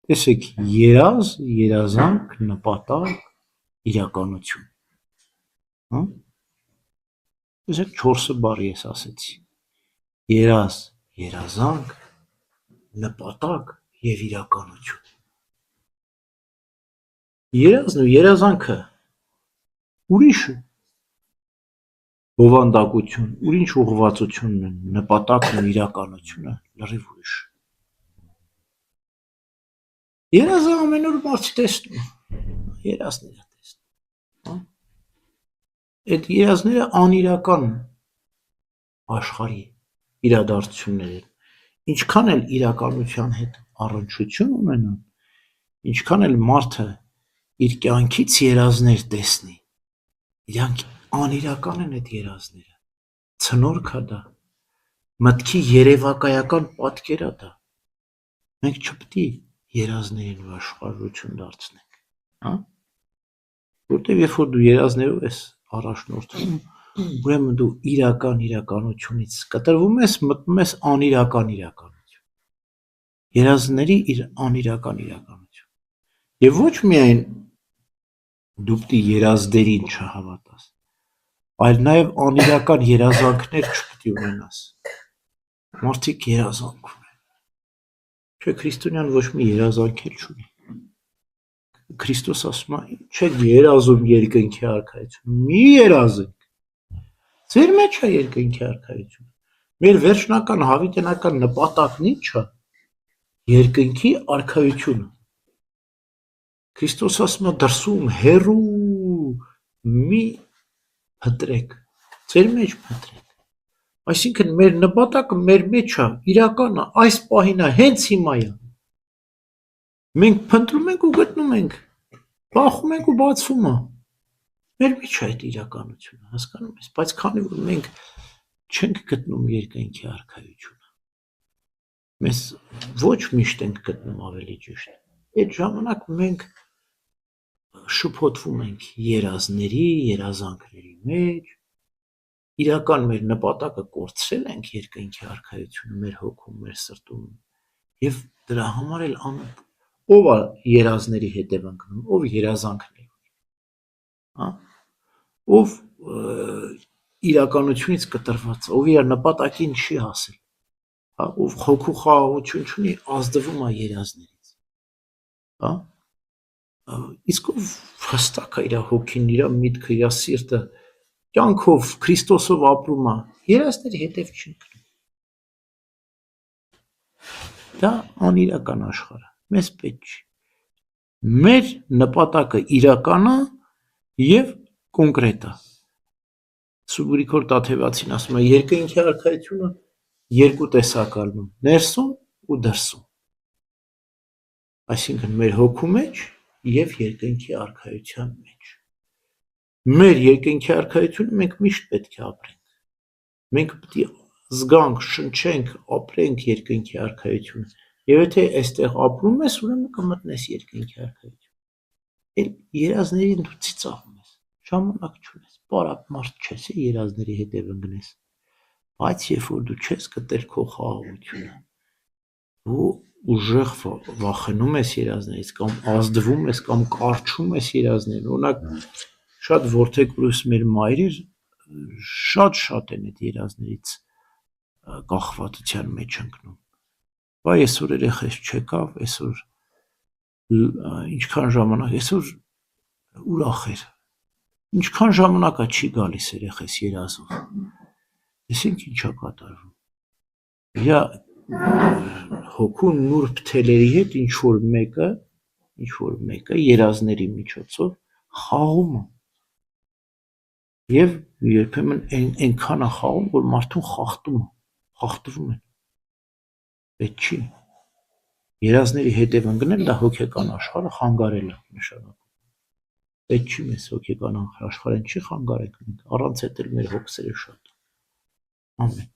Տեսեք, երազ, երազանք, նպատակ, իրականություն, հա? Տեսեք, 4 բառի ես ասեցի, երազ, երազանք, նպատակ և իրականություն, երազն ու երազանքը ուրիշ բովանդակություն, ուրիշ ուղղվածությունն են, նպատակն ու իրականությունը լրիվ ուրիշ։ Երազը ամեն օր մարդը տեսնում, երազները տեսնում, այդ երազները անիրական աշխարհի իրադարձություններ են, ինչքան էլ իրականության հետ առնչություն ունենան, ինչքան էլ մարդը իր կյանքից երազներ տեսնի, իրանք անիրական են այդ երազները, ցնորք է դա, մտքի երևակայական պատկեր է դա, մենք չպետք է երազներին վաշխառություն դարձնենք, հա? Որտեվ երբ որ դու երազներով ես առաջնորդվում, ուրեմն դու իրականությունից կտրվում ես, մտնում ես անիրական իրականություն, երազների իր անիրական իրականություն, և ոչ միայն դու պետք է երազներին չհավատաս, այլ նաև անիրական երազանքներ չպետք է ունենաս, մարդիկ երազանք ունեն, չէ, քրիստոնյան ոչ մի երազանք էլ չունի, Քրիստոս ասում է, չեք երազում երկնքի արքայությունը, մի երազեք, ձեր մեջ է երկնքի արքայությունը, մեր վերջնական հավիտենական նպատակն ինչ է, երկնքի արքայությունը, Քրիստոս ասում է դրսում հեռու մի փտրեք, ձեր մեջ փտրեք, այսինքն մեր նպատակը մեր մեջ է, իրական է, այս պահին է, հենց հիմա է, մենք փնտրում ենք ու գտնում ենք, բախում ենք ու բացվում է, մեր մեջ է այդ իրականությունը, հասկանում ես, բայց քանի որ մենք չենք գտնում երկնքի արքայությունը, մեզ ոչ միշտ ենք գտնում ավելի ճիշտ, այդ ժամանակ մենք շփոթվում ենք երազների, երազանքների մեջ, իրական մեր նպատակը կորցրել ենք երկնքի արքայությունը մեր հոգում, մեր սրտում և դրա համար էլ ով է երազների հետևանք ունի, ով երազանքներ ունի, ով իրականությունից կտրված, ով իր նպատակին չի հասել, ով հոգու խաղաղություն չունի, ազդվում է երազներից, իսկ ով հստակ է իր հոգին, իր միտքը, իր սիրտը, կյանքով, Քրիստոսով ապրում է, երազների հետև չի ընկնում, դա անիրական աշխարհ է, մեզ պետք չի, մեր նպատակը իրական է և կոնկրետ է, Սուրբ Գրիգոր Տաթևացին ասում է, երկնքի արքայությունը երկու տեսակ է լինում, ներսում ու դրսում, այսինքն մեր հոգու մեջ և երկնքի արքայության մեջ, մեր երկնքի արքայությունը մենք միշտ պետք է ապրենք, մենք պետք է զգանք, շնչենք, ապրենք երկնքի արքայությունը, և եթե այստեղ ապրում ես, ուրեմն կմտնես երկնքի արքայություն, էլ երազներին դու ծիծաղում ես, ժամանակ չունես, պարապ մարդ չես, երազների հետև ընկնես, բայց երբ որ դու չես գտել քո խաղաղությունը, դու ուժեղ վախենում ես երազներից, կամ ազդվում ես, կամ կառչում ես երազներին, օրինակ շատ որդեգրուս մեր մայրեր շատ են այդ երազներից կախվածության մեջ ընկնում, բա այսօր երեխես չեկավ, այսօր ինչքան ժամանակ, այսօր ուրախ էր, ինչքան ժամանակա չի գալիս երեխես երազով, տեսինք ինչ է կատարվում, իր հոգու նուրբ թելերի հետ ինչ-որ մեկը երազների միջոցով խաղում է, և երբեմն այնքան է խաղում, որ մարդուն խախտվում են, պետք չի, երազների հետև ընկնել, դա հոգեկան աշխարհը խանգարել է նշանակում, պետք չի մեզ հոգեկան աշխարհին չի խանգարենք մենք, առանց էդ էլ մեր հոգսերը շատ, ամեն